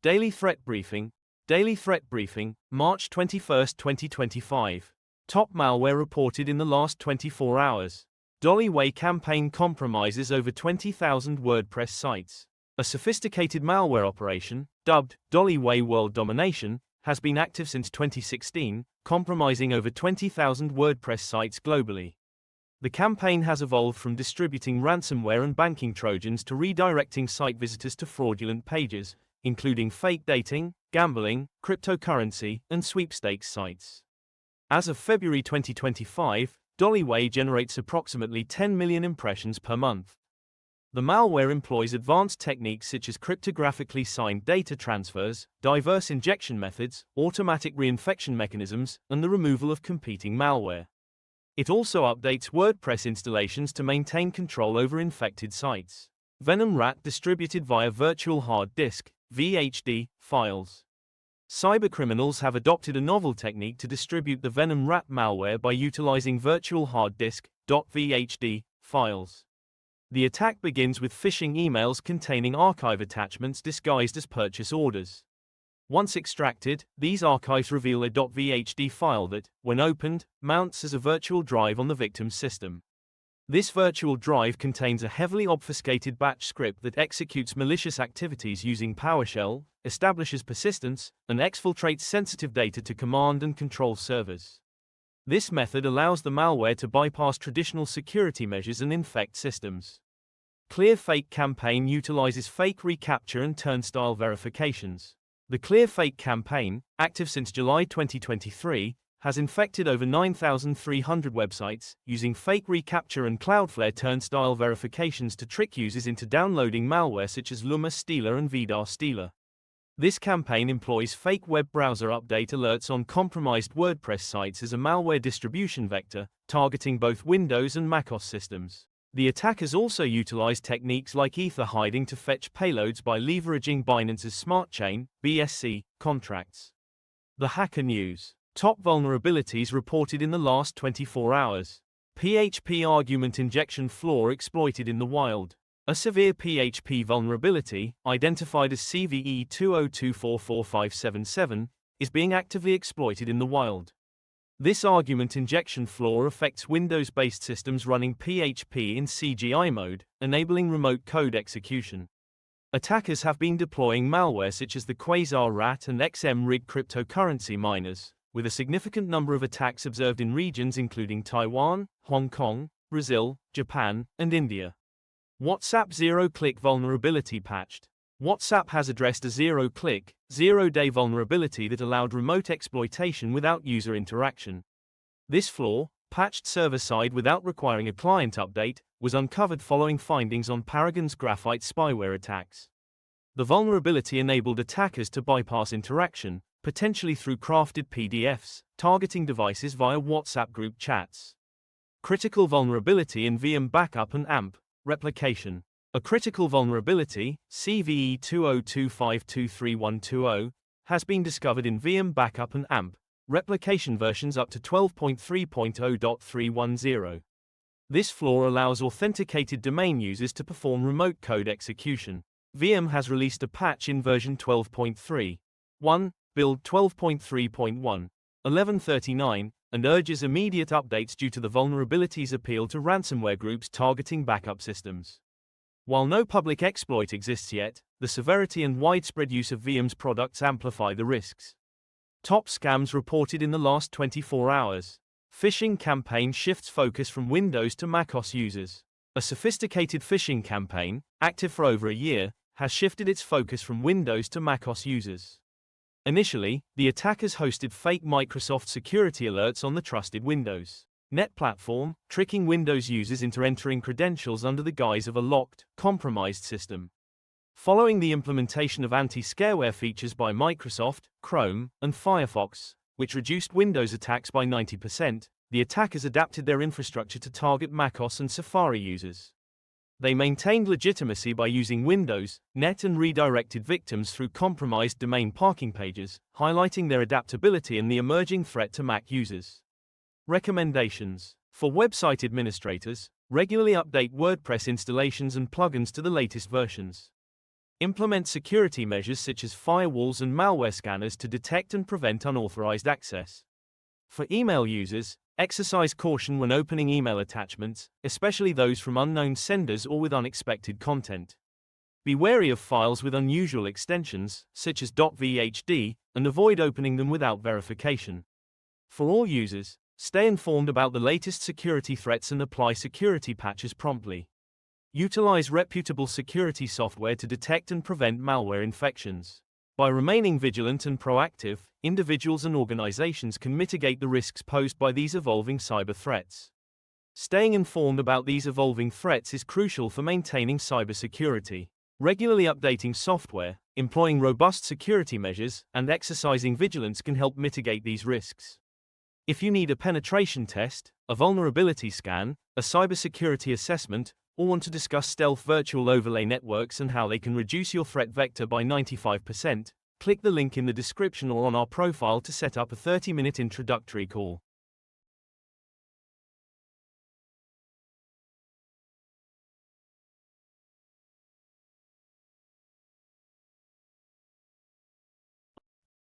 Daily Threat Briefing. Daily Threat Briefing, March 21, 2025. Top malware reported in the last 24 hours. Dolly.Way campaign compromises over 20,000 WordPress sites. A sophisticated malware operation, dubbed Dolly.Way World Domination, has been active since 2016, compromising over 20,000 WordPress sites globally. The campaign has evolved from distributing ransomware and banking trojans to redirecting site visitors to fraudulent pages, including fake dating, gambling, cryptocurrency, and sweepstakes sites. As of February 2025, Dolly.Way generates approximately 10 million impressions per month. The malware employs advanced techniques such as cryptographically signed data transfers, diverse injection methods, automatic reinfection mechanisms, and the removal of competing malware. It also updates WordPress installations to maintain control over infected sites. Venom Rat distributed via virtual hard disk (VHD) files. Cybercriminals have adopted a novel technique to distribute the Venom Rat malware by utilizing virtual hard disk .vhd files. The attack begins with phishing emails containing archive attachments disguised as purchase orders. Once extracted, these archives reveal a .vhd file that, when opened, mounts as a virtual drive on the victim's system. This virtual drive contains a heavily obfuscated batch script that executes malicious activities using PowerShell, establishes persistence, and exfiltrates sensitive data to command and control servers. This method allows the malware to bypass traditional security measures and infect systems. ClearFake campaign utilizes fake reCAPTCHA and turnstile verifications. The ClearFake campaign, active since July 2023, has infected over 9,300 websites, using fake reCAPTCHA and Cloudflare turnstile verifications to trick users into downloading malware such as Luma Stealer and Vidar Stealer. This campaign employs fake web browser update alerts on compromised WordPress sites as a malware distribution vector, targeting both Windows and macOS systems. The attackers also utilize techniques like ether hiding to fetch payloads by leveraging Binance's Smart Chain (BSC) contracts. The Hacker News. Top vulnerabilities reported in the last 24 hours. PHP argument injection flaw exploited in the wild. A severe PHP vulnerability, identified as CVE 202445777, is being actively exploited in the wild. This argument injection flaw affects Windows-based systems running PHP in CGI mode, enabling remote code execution. Attackers have been deploying malware such as the Quasar Rat and XMRig cryptocurrency miners, with a significant number of attacks observed in regions including Taiwan, Hong Kong, Brazil, Japan, and India. WhatsApp zero-click vulnerability patched. WhatsApp has addressed a zero-click, zero-day vulnerability that allowed remote exploitation without user interaction. This flaw, patched server-side without requiring a client update, was uncovered following findings on Paragon's Graphite spyware attacks. The vulnerability enabled attackers to bypass interaction, potentially through crafted PDFs, targeting devices via WhatsApp group chats. Critical vulnerability in VM backup and AMP replication. A critical vulnerability, CVE 202523120, has been discovered in VM backup and AMP replication versions up to 12.3.0.310. This flaw allows authenticated domain users to perform remote code execution. VM has released a patch in version 12.3.1, build 12.3.1, 1139, and urges immediate updates due to the vulnerability's appeal to ransomware groups targeting backup systems. While no public exploit exists yet, the severity and widespread use of VM's products amplify the risks. Top scams reported in the last 24 hours. Phishing campaign shifts focus from Windows to macOS users. A sophisticated phishing campaign, active for over a year, has shifted its focus from Windows to macOS users. Initially, the attackers hosted fake Microsoft security alerts on the trusted Windows Net platform, tricking Windows users into entering credentials under the guise of a locked, compromised system. Following the implementation of anti-scareware features by Microsoft, Chrome, and Firefox, which reduced Windows attacks by 90%, the attackers adapted their infrastructure to target macOS and Safari users. They maintained legitimacy by using Windows, Net and redirected victims through compromised domain parking pages, highlighting their adaptability and the emerging threat to Mac users. Recommendations. For website administrators, regularly update WordPress installations and plugins to the latest versions. Implement security measures such as firewalls and malware scanners to detect and prevent unauthorized access. For email users, exercise caution when opening email attachments, especially those from unknown senders or with unexpected content. Be wary of files with unusual extensions, such as .vhd, and avoid opening them without verification. For all users, stay informed about the latest security threats and apply security patches promptly. Utilize reputable security software to detect and prevent malware infections. By remaining vigilant and proactive, individuals and organizations can mitigate the risks posed by these evolving cyber threats. Staying informed about these evolving threats is crucial for maintaining cybersecurity. Regularly updating software, employing robust security measures, and exercising vigilance can help mitigate these risks. If you need a penetration test, a vulnerability scan, a cybersecurity assessment, or want to discuss stealth virtual overlay networks and how they can reduce your threat vector by 95%, click the link in the description or on our profile to set up a 30-minute introductory call.